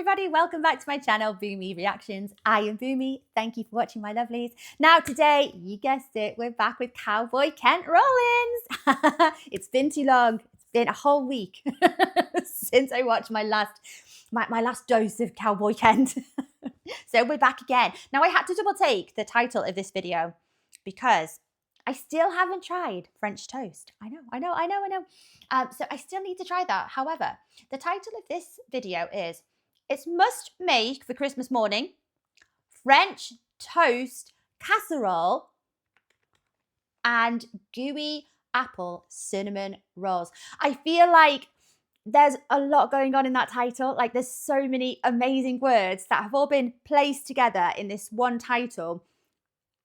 everybody, welcome back to my channel, Boomy Reactions. I am Boomy. Thank you for watching, my lovelies. Now today, you guessed it, we're back with Cowboy Kent Rollins. It's been too long. It's been a whole week since I watched my last dose of Cowboy Kent. So we're back again. Now I had to double take the title of this video because I still haven't tried French toast. I know. So I still need to try that. However, the title of this video is, it's must make for Christmas morning, French toast casserole and gooey apple cinnamon rolls. I feel like there's a lot going on in that title. Like there's so many amazing words that have all been placed together in this one title.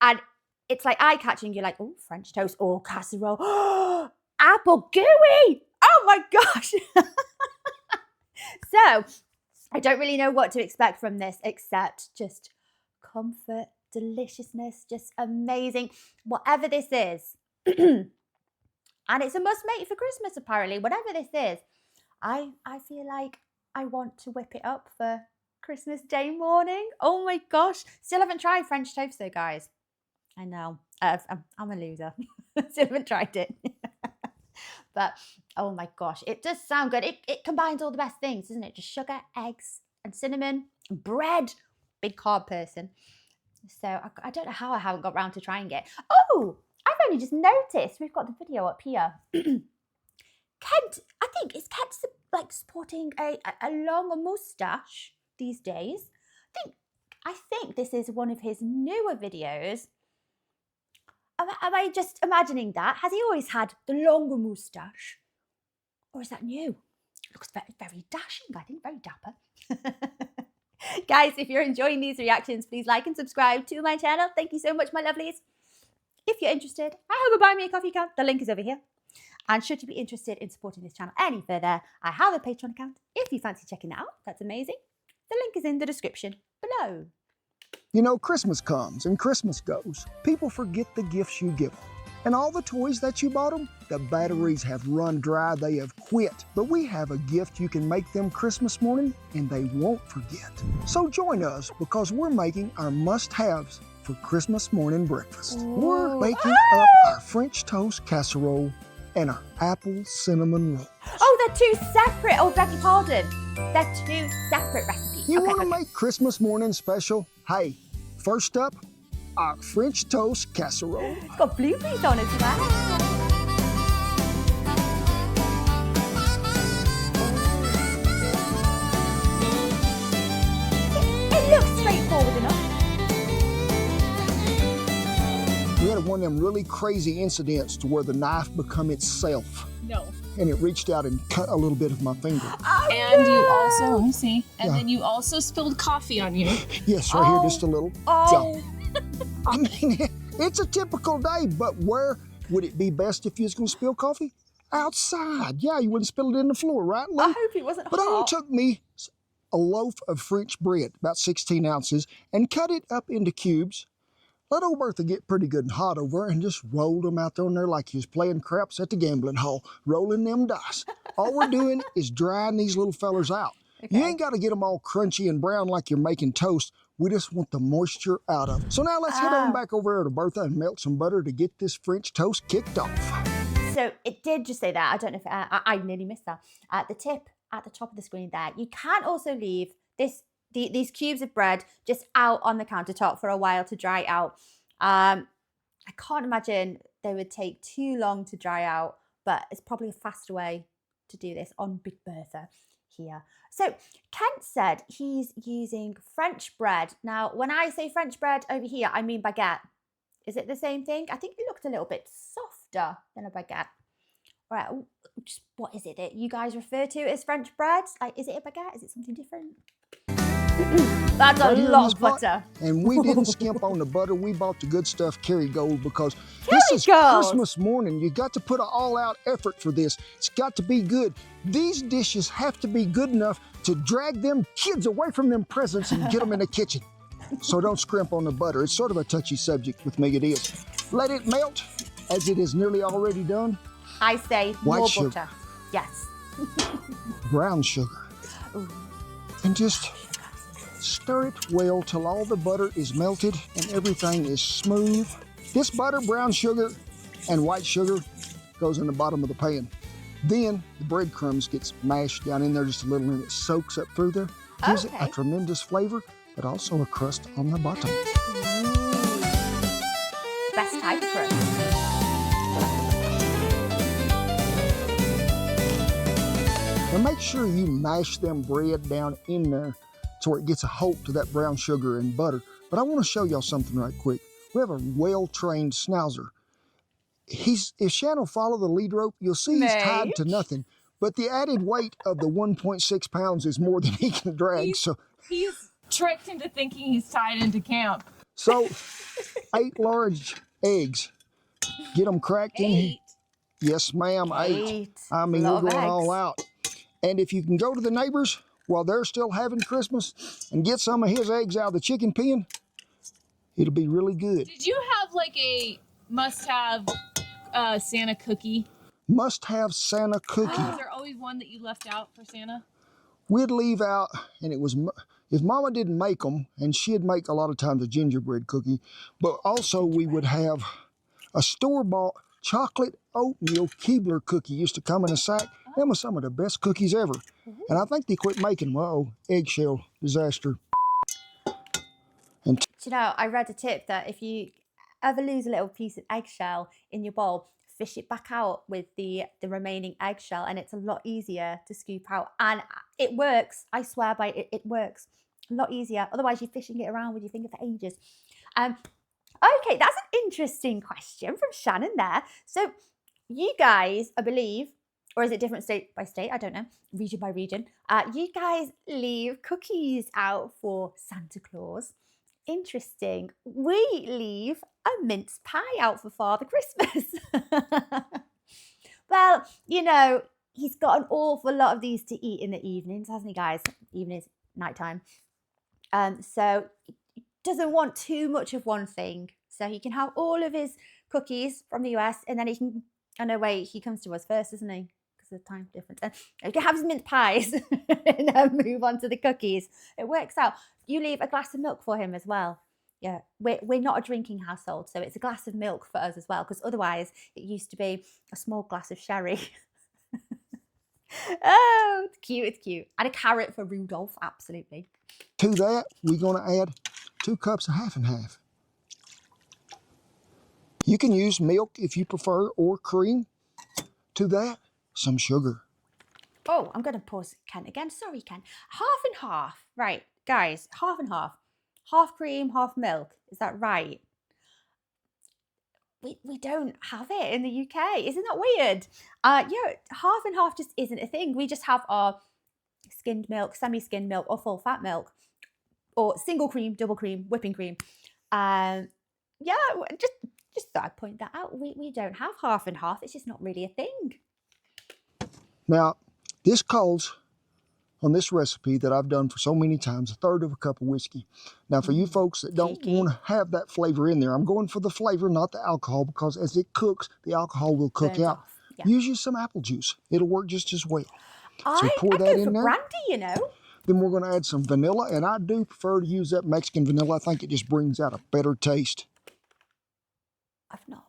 And it's like eye-catching. You're like, oh, French toast, oh, casserole, oh, apple gooey. Oh my gosh. So I don't really know what to expect from this except just comfort, deliciousness, just amazing. Whatever this is. And it's a must-make for Christmas, apparently. Whatever this is, I feel like I want to whip it up for Christmas Day morning. Oh my gosh. Still haven't tried French toast though, guys. I know. I'm a loser. Still haven't tried it. But, oh my gosh, it does sound good. It combines all the best things, doesn't it? Just sugar, eggs, and cinnamon, and bread. Big carb person. So, I don't know how I haven't got round to trying it. Oh, I've only just noticed. We've got the video up here. Kent, I think, is Kent like sporting a longer moustache these days? I think this is one of his newer videos. Am I just imagining that? Has he always had the longer moustache? Or is that new? Looks very dashing, I think, very dapper. Guys, if you're enjoying these reactions, please like and subscribe to my channel. Thank you so much, my lovelies. If you're interested, I have a Buy Me a Coffee account. The link is over here. And should you be interested in supporting this channel any further, I have a Patreon account. If you fancy checking it out, that's amazing. The link is in the description below. You know, Christmas comes and Christmas goes. People forget the gifts you give them. And all the toys that you bought them, the batteries have run dry, they have quit. But we have a gift you can make them Christmas morning and they won't forget. So join us because we're making our must-haves for Christmas morning breakfast. Ooh. We're baking up our French toast casserole and our apple cinnamon rolls. Oh, they're two separate. Oh, beg your pardon. They're two separate recipes. You want to make Christmas morning special? Hey, first up, our French toast casserole. It's got blueberries on as well. It looks straightforward enough. We had one of them really crazy incidents to where the knife become itself. No. And it reached out and cut a little bit of my finger. Oh, And no. you also, let me see, and then you also spilled coffee on you. Yes, right here, just a little. Oh. So, I mean, it's a typical day, but where would it be best if you was gonna spill coffee? Outside. Yeah, you wouldn't spill it in the floor, right, Lou? I hope it wasn't But it only hot. took me a loaf of French bread, about 16 ounces, and cut it up into cubes. Let old Bertha get pretty good and hot over and just rolled them out there on there like he was playing craps at the gambling hall, rolling them dice. All we're doing is drying these little fellers out. Okay. You ain't got to get them all crunchy and brown like you're making toast. We just want the moisture out of them. So now let's head on back over there to Bertha and melt some butter to get this French toast kicked off. So it did just say that. I don't know if I nearly missed that. The tip at the top of the screen there. You can also leave these cubes of bread just out on the countertop for a while to dry out. I can't imagine they would take too long to dry out, but it's probably a faster way to do this on Big Bertha here. So Kent said he's using French bread. Now, when I say French bread over here, I mean baguette. Is it the same thing? I think it looked a little bit softer than a baguette. All right, just what is it that you guys refer to as French bread? Like, is it a baguette? Is it something different? That's a lot of butter. And we didn't skimp on the butter. We bought the good stuff, Kerrygold, because this is Kerrygold. Christmas morning. You got to put an all-out effort for this. It's got to be good. These dishes have to be good enough to drag them kids away from them presents and get them in the kitchen. So don't scrimp on the butter. It's sort of a touchy subject with me, it is. Let it melt, as it is nearly already done. I say White more sugar. butter. Yes. Brown sugar. Ooh. and just stir it well till all the butter is melted and everything is smooth. This butter, brown sugar, and white sugar goes in the bottom of the pan. Then the breadcrumbs gets mashed down in there just a little and it soaks up through there. Gives it a tremendous flavor, but also a crust on the bottom. Best type of crust. Now make sure you mash them bread down in there so it gets a hold to that brown sugar and butter. But I want to show y'all something right quick. We have a well-trained schnauzer. If Shannon will follow the lead rope, you'll see he's tied to nothing. But the added weight of the 1.6 pounds is more than he can drag. He's tricked into thinking he's tied into camp. So 8 large eggs. Get them cracked in here. Yes, ma'am, 8. I mean, we're going all out. And if you can go to the neighbors while they're still having Christmas and get some of his eggs out of the chicken pen, it'll be really good. Did you have like a must-have Santa cookie? Must-have Santa cookie. Was there always one that you left out for Santa? We'd leave out, and it was, if Mama didn't make them, and she'd make a lot of times a gingerbread cookie, but also we would have a store-bought chocolate oatmeal Keebler cookie used to come in a sack. Them were some of the best cookies ever. And I think they quit making them. Uh-oh, eggshell disaster. And you know, I read a tip that if you ever lose a little piece of eggshell in your bowl, fish it back out with the remaining eggshell, and it's a lot easier to scoop out. And it works. I swear by it, it works. A lot easier. Otherwise, you're fishing it around with your finger for ages. Okay, that's an interesting question from Shannon there. So you guys, I believe, or is it different state by state? I don't know, region by region. You guys leave cookies out for Santa Claus. Interesting. We leave a mince pie out for Father Christmas. Well, you know, he's got an awful lot of these to eat in the evenings, hasn't he, guys? Evenings, nighttime. So he doesn't want too much of one thing. So he can have all of his cookies from the US, and then he can, oh no, wait, he comes to us first, doesn't he? Because of the time difference. And he can have his mince pies and then move on to the cookies. It works out. You leave a glass of milk for him as well. Yeah, we're not a drinking household, so it's a glass of milk for us as well, because otherwise it used to be a small glass of sherry. Oh, it's cute, it's cute. And a carrot for Rudolph, absolutely. to that, we're going to add 2 cups of half and half. You can use milk if you prefer, or cream. To that, some sugar. Oh, I'm going to pause Ken again. Sorry, Ken. Half and half. Right, guys, half and half. Half cream, half milk. Is that right? We don't have it in the UK. Isn't that weird? Yeah, half and half just isn't a thing. We just have our skimmed milk, semi-skimmed milk, or full fat milk, or single cream, double cream, whipping cream. Yeah, just thought I'd point that out. We don't have half and half. It's just not really a thing. Now, this calls on this recipe that I've done for so many times, 1/3 of a cup of whiskey. Now, for you folks that don't want to have that flavor in there, I'm going for the flavor, not the alcohol, because as it cooks, the alcohol will cook out. Yeah. Use you some apple juice. It'll work just as well. So pour that in there. Brandy, you know. Then we're going to add some vanilla, and I do prefer to use that Mexican vanilla. I think it just brings out a better taste. I've not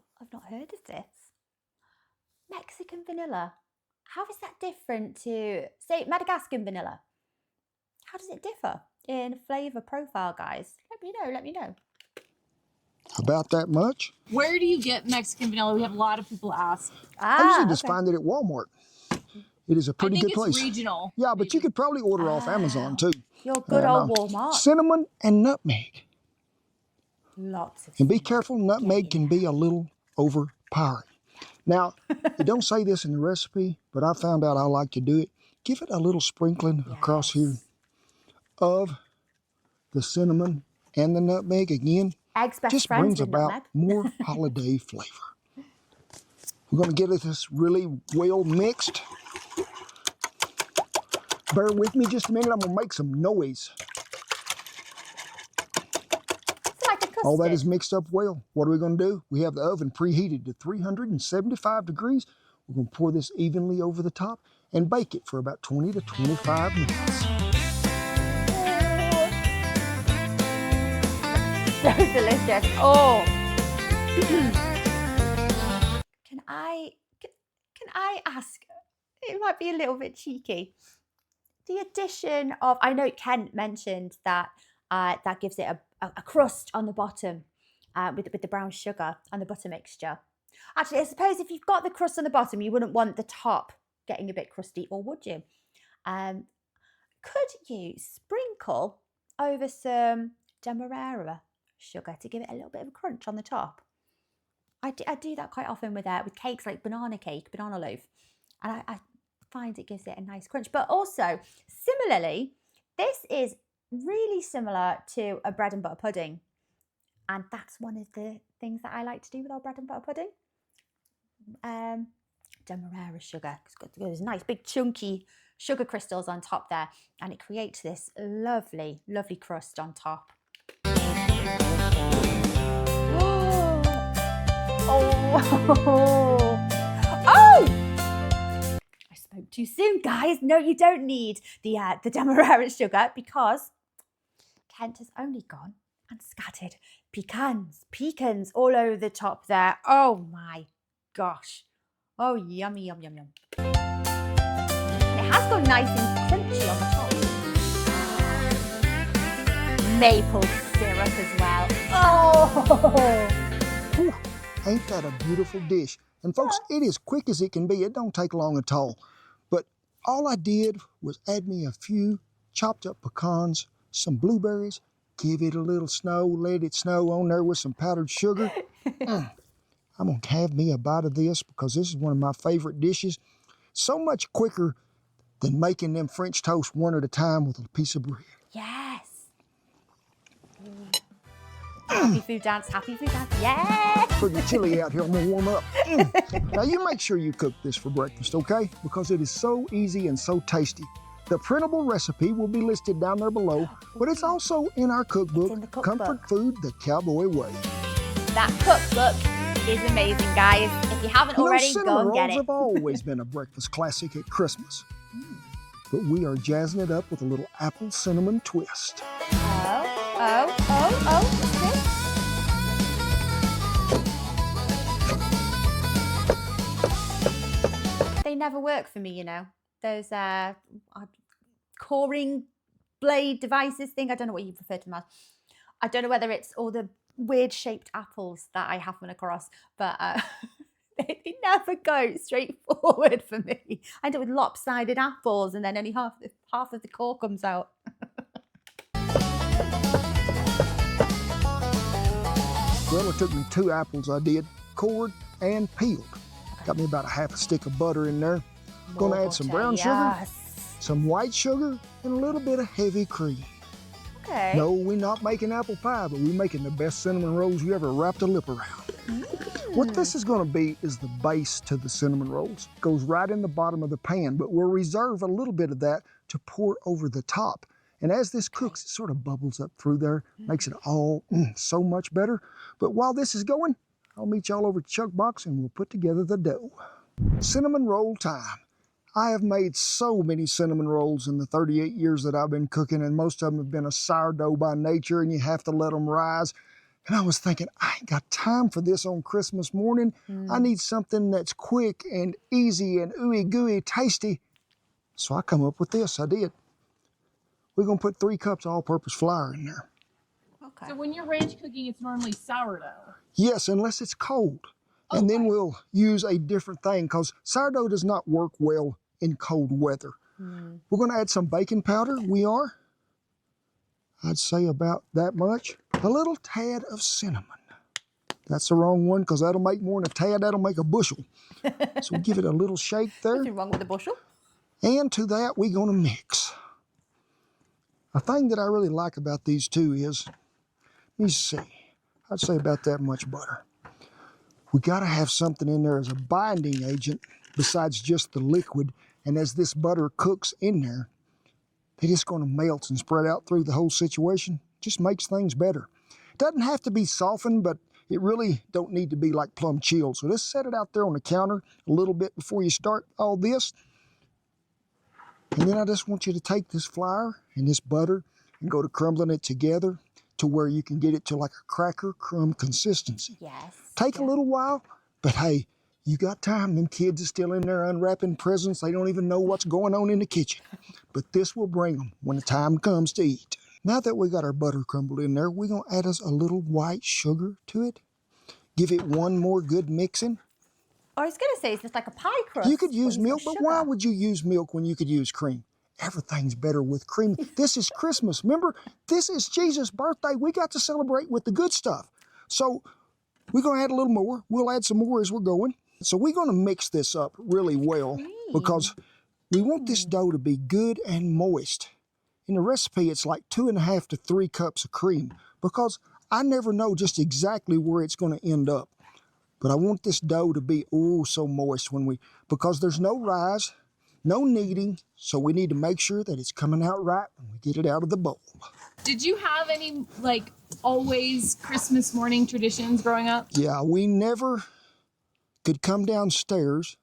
heard of this. Mexican vanilla. How is that different to, say, Madagascan vanilla? How does it differ in flavour profile, guys? Let me know. About that much. Where do you get Mexican vanilla? We have a lot of people ask. I usually just find it at Walmart. It is a pretty good place. It's regional. Yeah, but you could probably order off Amazon too. Your good old Walmart. Cinnamon and nutmeg. Lots of And be careful, nutmeg can be a little overpowering. Now, it don't say this in the recipe, but I found out I like to do it. Give it a little sprinkling across here of the cinnamon and the nutmeg again. Eggs best just friends brings with about nutmeg. more holiday flavor. We're going to get this really well mixed. Bear with me just a minute. I'm going to make some noise. All that is mixed up well. What are we going to do? We have the oven preheated to 375 degrees. We're going to pour this evenly over the top and bake it for about 20 to 25 minutes. delicious. Oh. Can I ask, it might be a little bit cheeky, the addition of, I know Kent mentioned that that gives it a crust on the bottom with the brown sugar and the butter mixture. Actually, I suppose if you've got the crust on the bottom, you wouldn't want the top getting a bit crusty, or would you? Could you sprinkle over some demerara sugar to give it a little bit of a crunch on the top? I do that quite often with cakes, like banana cake, banana loaf, and I find it gives it a nice crunch. But also, similarly, this is really similar to a bread and butter pudding, and that's one of the things that I like to do with our bread and butter pudding. Demerara sugar, it's got those nice big chunky sugar crystals on top there, and it creates this lovely, lovely crust on top. Oh! I spoke too soon, guys. No, you don't need the demerara sugar, because Kent has only gone and scattered pecans all over the top there. Oh my gosh. Oh, yummy, yum, yum, yum. It has gone nice and crunchy on the top. Maple syrup as well. Oh! Whew, ain't that a beautiful dish? And folks, it is quick as it can be. It don't take long at all. But all I did was add me a few chopped up pecans, some blueberries, give it a little snow, let it snow on there with some powdered sugar. I'm going to have me a bite of this, because this is one of my favorite dishes. So much quicker than making them French toast one at a time with a piece of bread. Yes. Happy food dance, yeah. Pretty chilly out here, I'm gonna warm up. Now you make sure you cook this for breakfast, okay? Because it is so easy and so tasty. The printable recipe will be listed down there below, but it's also in our cookbook, Comfort Food the Cowboy Way. That cookbook is amazing, guys. If you haven't already, go and get it. Cinnamon rolls have always been a breakfast classic at Christmas. But we are jazzing it up with a little apple cinnamon twist. What's this? They never work for me, you know. Those coring blade devices thing. I don't know what you prefer to them as. I don't know whether it's all the weird shaped apples that I happen across, but they never go straight forward for me. I end up with lopsided apples, and then only half of the core comes out. Well, it took me 2 apples I did, cored and peeled. Got me about a half a stick of butter in there. Gonna add some brown sugar, some white sugar, and a little bit of heavy cream. Okay. No, we're not making apple pie, but we're making the best cinnamon rolls you ever wrapped a lip around. What this is gonna be is the base to the cinnamon rolls. Goes right in the bottom of the pan, but we'll reserve a little bit of that to pour over the top. And as this cooks, it sort of bubbles up through there, makes it all so much better. But while this is going, I'll meet y'all over at Chuck Box and we'll put together the dough. Cinnamon roll time. I have made so many cinnamon rolls in the 38 years that I've been cooking, and most of them have been a sourdough by nature, and you have to let them rise. And I was thinking, I ain't got time for this on Christmas morning. I need something that's quick and easy and ooey gooey tasty. So I come up with this, I did. We're gonna put 3 cups all-purpose flour in there. Okay. So when you're ranch cooking, it's normally sourdough? Yes, unless it's cold. And then we'll use a different thing, because sourdough does not work well in cold weather. We're gonna add some baking powder, I'd say about that much. A little tad of cinnamon. That's the wrong one, because that'll make more than a tad, that'll make a bushel. So give it a little shake there. Nothing wrong with a bushel. And to that, we're gonna mix. A thing that I really like about these two is, let me see, I'd say about that much butter. We gotta have something in there as a binding agent besides just the liquid, and as this butter cooks in there, it is gonna melt and spread out through the whole situation. Just makes things better. It doesn't have to be softened, but it really don't need to be like plum chilled. So just set it out there on the counter a little bit before you start all this. And then I just want you to take this flour and this butter and go to crumbling it together. to where you can get it to like a cracker crumb consistency. Yes. Take a little while, but hey, you got time. Them kids are still in there unwrapping presents. They don't even know what's going on in the kitchen. But this will bring them when the time comes to eat. Now that we got our butter crumbled in there, we're going to add us a little white sugar to it. Give it one more good mixing. I was going to say, it's just like a pie crust. You could use milk, but why sugar? would you use milk when you could use cream? Everything's better with cream. This is Christmas. Remember, this is Jesus' birthday. We got to celebrate with the good stuff. So we're going to add a little more. We'll add some more as we're going. So we're going to mix this up really well because we want this dough to be good and moist. In the recipe, it's like 2.5 to 3 cups of cream because I never know just exactly where it's going to end up. But I want this dough to be, oh, so moist because there's no rise, no kneading, so we need to make sure that it's coming out right when we get it out of the bowl. Did you have any, like, always Christmas morning traditions growing up? Yeah, we never could come downstairs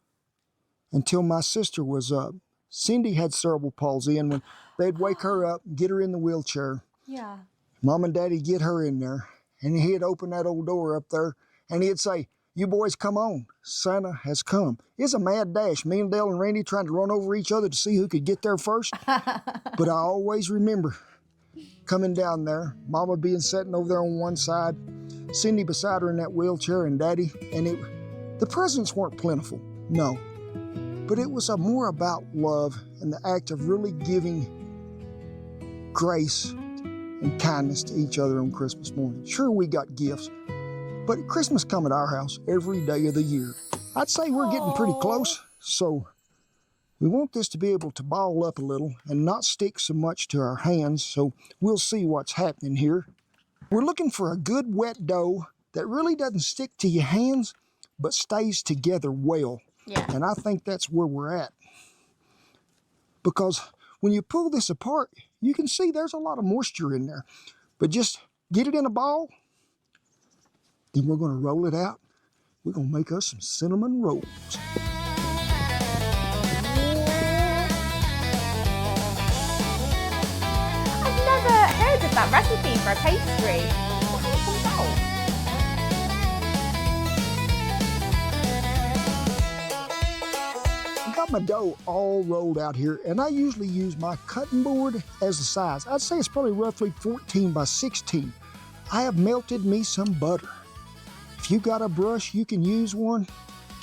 until my sister was up. Cindy had cerebral palsy, and when they'd wake her up, get her in the wheelchair, Yeah. Mom and Daddy'd get her in there, and he'd open that old door up there, and he'd say, "You boys come on, Santa has come." It's a mad dash. Me and Dale and Randy trying to run over each other to see who could get there first. But I always remember coming down there, Mama being sitting over there on one side, Cindy beside her in that wheelchair, and Daddy, and the presents weren't plentiful, no. But it was more about love and the act of really giving grace and kindness to each other on Christmas morning. Sure, we got gifts, but Christmas come at our house every day of the year. I'd say we're getting pretty close, so we want this to be able to ball up a little and not stick so much to our hands, so we'll see what's happening here. We're looking for a good wet dough that really doesn't stick to your hands, but stays together well. Yeah. And I think that's where we're at. Because when you pull this apart, you can see there's a lot of moisture in there. But just get it in a ball, then we're going to roll it out. We're going to make us some cinnamon rolls. I've never heard of that recipe for a pastry. What kind of comes out? I got my dough all rolled out here, and I usually use my cutting board as the size. I'd say it's probably roughly 14 by 16. I have melted me some butter. If you got a brush, you can use one.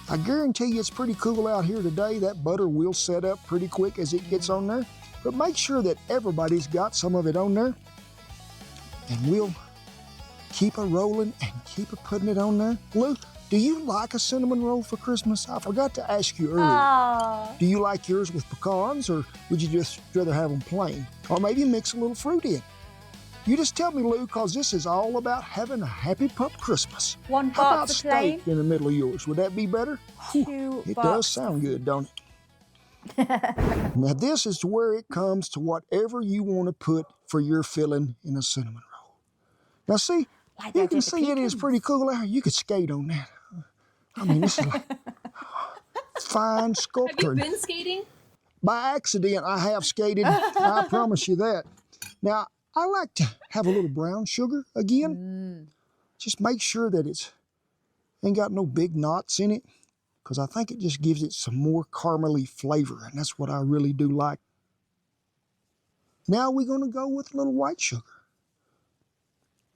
I guarantee you it's pretty cool out here today. That butter will set up pretty quick as it gets on there. But make sure that everybody's got some of it on there. And we'll keep it rolling and keep it putting it on there. Lou, do you like a cinnamon roll for Christmas? I forgot to ask you earlier. Oh. Do you like yours with pecans, or would you just rather have them plain? Or maybe mix a little fruit in? You just tell me, Lou, because this is all about having a happy pup Christmas. One How about box of plain, steak in the middle of yours? Would that be better? two It box. does sound good, don't it? Now this is where it comes to whatever you want to put for your filling in a cinnamon roll. Now see, Like you I can did the see it is pecans. pretty cool out here. You could skate on that. I mean, this is like fine Have you sculpture. been skating? By accident, I have skated. I promise you that. Now, I like to have a little brown sugar again. Just make sure that it's ain't got no big knots in it, because I think it just gives it some more caramely flavor, and that's what I really do like. Now we're going to go with a little white sugar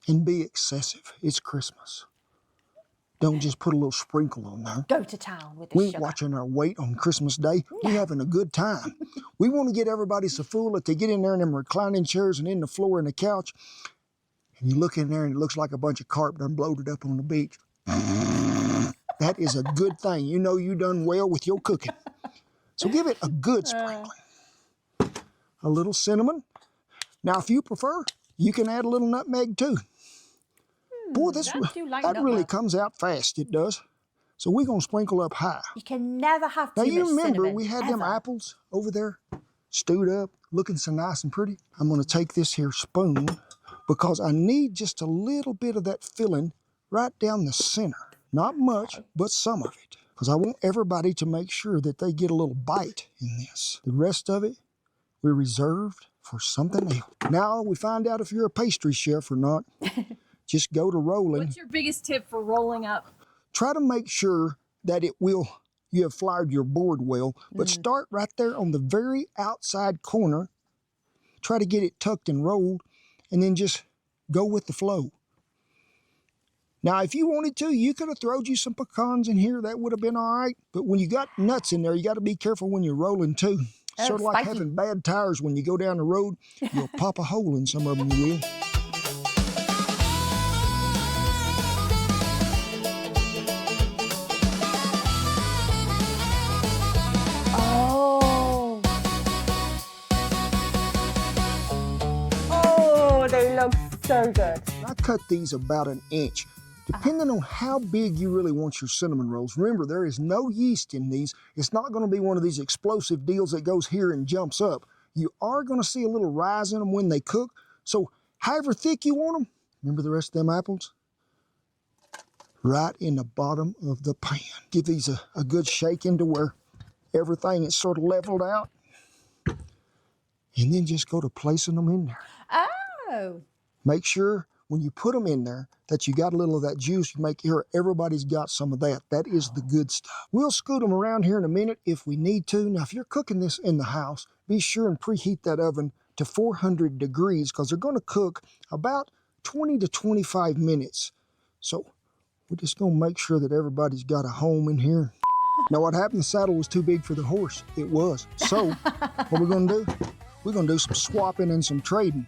and be excessive. It's Christmas. Don't just put a little sprinkle on there. Go to town with the We ain't sugar. watching our weight on Christmas Day. We're having a good time. We want to get everybody so full that they get in there in them reclining chairs and in the floor and the couch, and you look in there and it looks like a bunch of carp done bloated up on the beach. That is a good thing. You know you done well with your cooking. So give it a good sprinkling. A little cinnamon. Now, if you prefer, you can add a little nutmeg too. Boy, I do like that really nutmeg. comes out fast, it does. So we're going to sprinkle up high. You can never have too Now, much you remember cinnamon, we had them ever. apples over there stewed up, looking so nice and pretty. I'm going to take this here spoon because I need just a little bit of that filling right down the center. Not much, but some of it. Because I want everybody to make sure that they get a little bite in this. The rest of it, we reserved for something else. Now we find out if you're a pastry chef or not. Just go to rolling. What's your biggest tip for rolling up? Try to make sure that you have floured your board well, but start right there on the very outside corner. Try to get it tucked and rolled, and then just go with the flow. Now, if you wanted to, you could have thrown you some pecans in here. That would have been all right. But when you got nuts in there, you got to be careful when you're rolling too. Oh, sort of like spiky. having bad tires when you go down the road. You'll pop a hole in some of them, you will. Oh, they look so good. I cut these about an inch. Depending on how big you really want your cinnamon rolls. Remember, there is no yeast in these. It's not going to be one of these explosive deals that goes here and jumps up. You are going to see a little rise in them when they cook. So however thick you want them, remember the rest of them apples? Right in the bottom of the pan. Give these a good shake into where everything is sort of leveled out. And then just go to placing them in there. Oh. Make sure when you put them in there that you got a little of that juice. You make sure everybody's got some of that. That is the good stuff. We'll scoot them around here in a minute if we need to. Now, if you're cooking this in the house, be sure and preheat that oven to 400 degrees because they're going to cook about 20 to 25 minutes. So we're just going to make sure that everybody's got a home in here. Now, what happened? The saddle was too big for the horse. It was. So what we're going to do, we're going to do some swapping and some trading.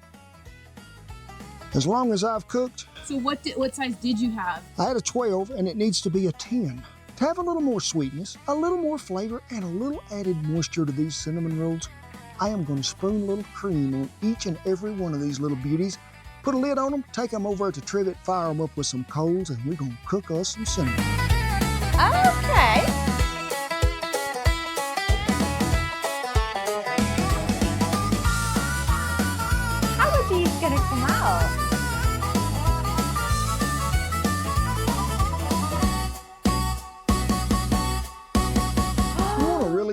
As long as I've cooked. So what size did you have? I had a 12 and it needs to be a 10. To have a little more sweetness, a little more flavor, and a little added moisture to these cinnamon rolls, I am going to spoon a little cream on each and every one of these little beauties, put a lid on them, take them over to trivet, fire them up with some coals, and we're going to cook us some cinnamon. Okay. How are these going to come out?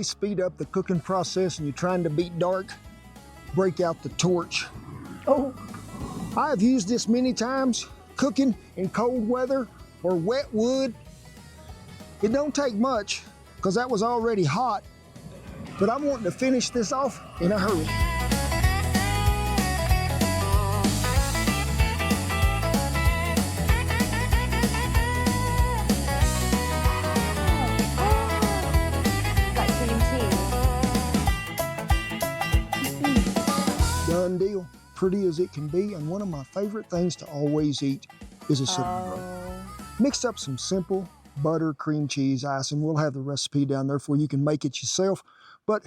Speed up the cooking process and you're trying to beat dark, break out the torch. Oh. I have used this many times cooking in cold weather or wet wood. It don't take much because that was already hot, but I'm wanting to finish this off in a hurry. Done deal. Pretty as it can be, and one of my favorite things to always eat is a cinnamon roll. Mix up some simple butter, cream cheese, icing. We'll have the recipe down there for you can make it yourself. But,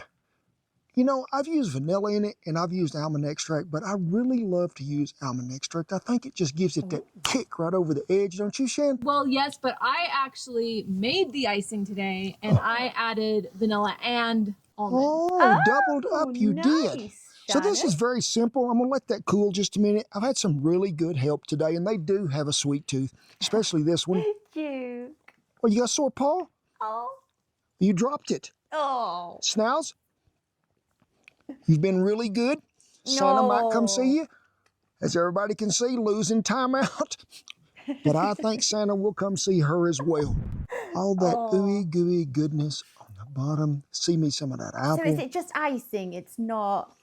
you know, I've used vanilla in it and I've used almond extract, but I really love to use almond extract. I think it just gives it that kick right over the edge, don't you, Shan? Well, yes, but I actually made the icing today and I added vanilla and almond. Oh, doubled up, you did. Nice. So this is very simple. I'm gonna let that cool just a minute. I've had some really good help today, and they do have a sweet tooth, especially this one. Cute. Oh, you got a sore paw? Oh. You dropped it. Oh. Snows, you've been really good. Santa might come see you. As everybody can see, losing time out. But I think Santa will come see her as well. All that ooey gooey goodness on the bottom. See me some of that apple. So is it just icing? It's not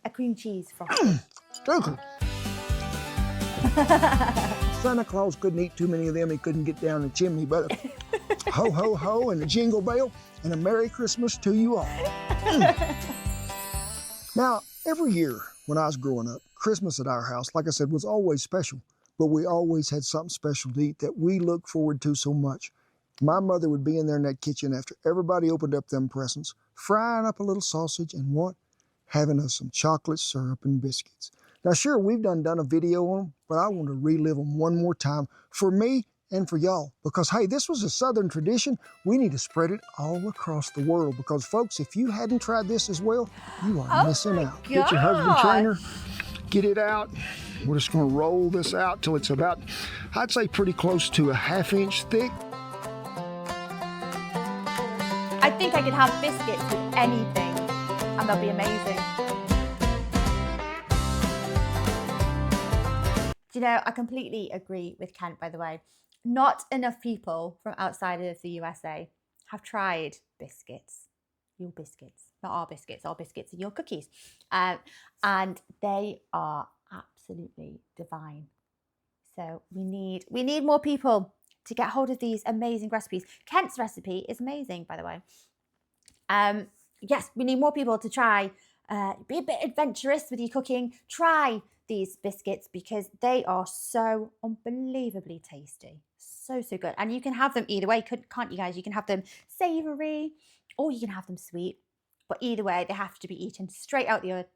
a cream cheese frosting? Santa Claus couldn't eat too many of them. He couldn't get down the chimney, but ho, ho, ho, and a jingle bell, and a Merry Christmas to you all. Now, every year when I was growing up, Christmas at our house, like I said, was always special, but we always had something special to eat that we looked forward to so much. My mother would be in there in that kitchen after everybody opened up them presents, frying up a little sausage and what? Having us some chocolate syrup and biscuits. Now, sure, we've done a video on them, but I want to relive them one more time for me and for y'all. Because, hey, this was a Southern tradition. We need to spread it all across the world. Because, folks, if you hadn't tried this as well, you are missing out. Get your husband trainer, get it out. We're just going to roll this out till it's about, I'd say, pretty close to a ½ inch thick. I think I could have biscuits with anything, and they'll be amazing. Do you know, I completely agree with Kent, by the way. Not enough people from outside of the USA have tried biscuits. Your biscuits, not our biscuits. Our biscuits are your cookies. And they are absolutely divine. So we need more people to get hold of these amazing recipes. Kent's recipe is amazing, by the way. Yes, we need more people to try. Be a bit adventurous with your cooking. Try these biscuits because they are so unbelievably tasty. So good. And you can have them either way, can't you guys? You can have them savoury or you can have them sweet. But either way, they have to be eaten straight out the oven.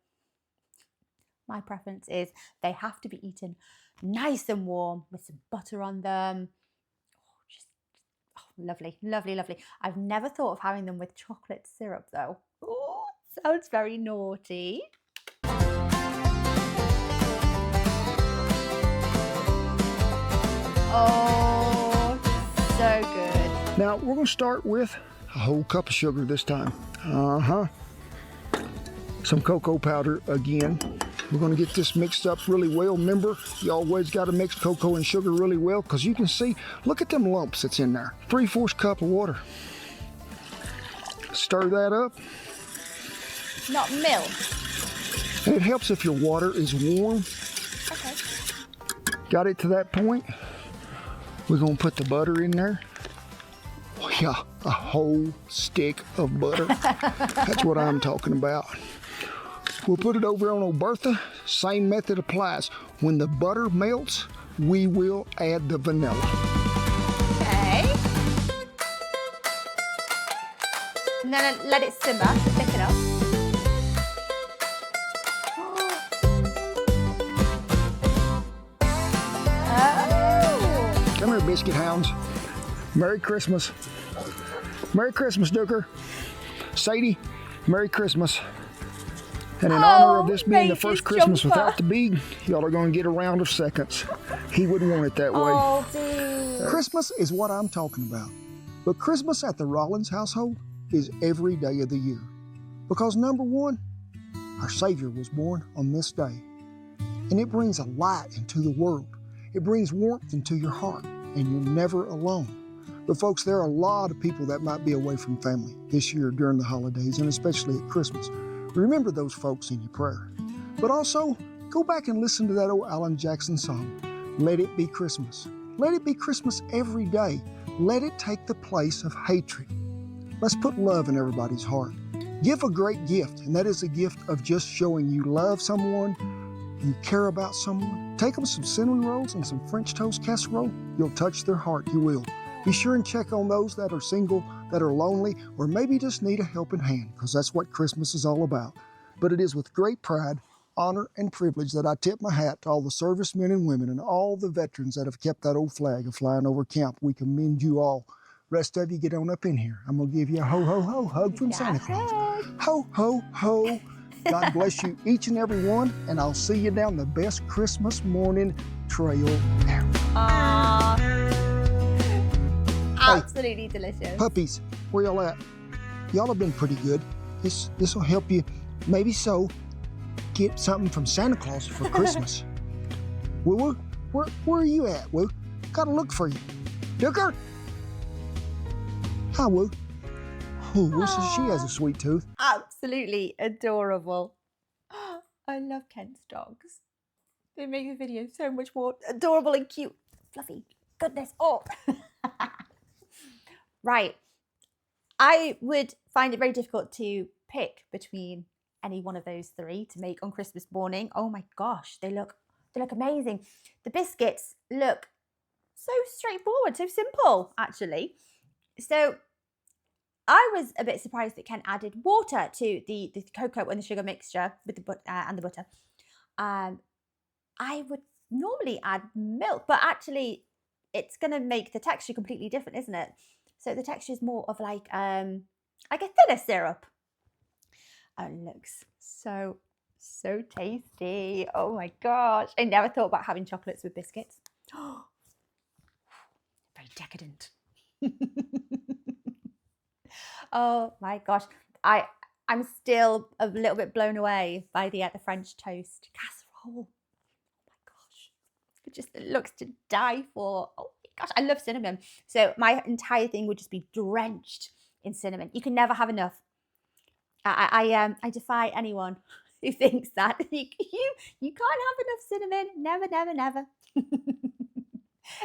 My preference is they have to be eaten nice and warm with some butter on them. Lovely, lovely, lovely. I've never thought of having them with chocolate syrup though. Oh, sounds very naughty. Oh, so good. Now we're going to start with a whole cup of sugar this time. Some cocoa powder again. We're going to get this mixed up really well. Remember, you always got to mix cocoa and sugar really well because you can see, look at them lumps that's in there. 3/4 cup of water. Stir that up. Not milk. And it helps if your water is warm. Okay. Got it to that point. We're going to put the butter in there. Oh, yeah, a whole stick of butter. That's what I'm talking about. We'll put it over on old Bertha. Same method applies. When the butter melts, we will add the vanilla. Okay. And then let it simmer, thicken up. Oh. Come here, biscuit hounds. Merry Christmas. Merry Christmas, Dooker. Sadie, Merry Christmas. And in honor of this being the first Christmas without the bead, y'all are going to get a round of seconds. He wouldn't want it that way. Oh, dude. Christmas is what I'm talking about. But Christmas at the Rollins household is every day of the year. Because number one, our Savior was born on this day. And it brings a light into the world. It brings warmth into your heart. And you're never alone. But folks, there are a lot of people that might be away from family this year during the holidays, and especially at Christmas. Remember those folks in your prayer. But also, go back and listen to that old Alan Jackson song, Let It Be Christmas. Let it be Christmas every day. Let it take the place of hatred. Let's put love in everybody's heart. Give a great gift, and that is a gift of just showing you love someone, you care about someone. Take them some cinnamon rolls and some French toast casserole. You'll touch their heart, you will. Be sure and check on those that are single, that are lonely, or maybe just need a helping hand, because that's what Christmas is all about. But it is with great pride, honor, and privilege that I tip my hat to all the servicemen and women and all the veterans that have kept that old flag flying over camp. We commend you all. Rest of you, get on up in here. I'm going to give you a ho, ho, ho hug from Santa Claus. Ho, ho, ho. God bless you, each and every one, and I'll see you down the best Christmas morning trail ever. Absolutely delicious. Puppies, where y'all at? Y'all have been pretty good. This will help you, maybe so, get something from Santa Claus for Christmas. Woo, where are you at, Woo? Gotta look for you. Dooker? Hi, Woo. Oh, she has a sweet tooth. Absolutely adorable. I love Kent's dogs. They make the video so much more adorable and cute. Fluffy. Goodness. Oh. Right. I would find it very difficult to pick between any one of those three to make on Christmas morning. Oh my gosh, they look amazing. The biscuits look so straightforward, so simple, actually. So I was a bit surprised that Ken added water to the cocoa and the sugar mixture with the and the butter. I would normally add milk, but actually it's going to make the texture completely different, isn't it? So the texture is more of like a thinner syrup. And it looks so tasty. Oh my gosh. I never thought about having chocolates with biscuits. Very decadent. Oh my gosh. I'm still a little bit blown away by the French toast casserole. Oh my gosh. just looks to die for. Oh my gosh, I love cinnamon. So my entire thing would just be drenched in cinnamon. You can never have enough. I defy anyone who thinks that. You can't have enough cinnamon. Never, never, never.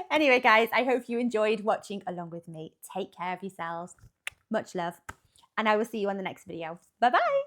Anyway, guys, I hope you enjoyed watching along with me. Take care of yourselves. Much love. And I will see you on the next video. Bye-bye.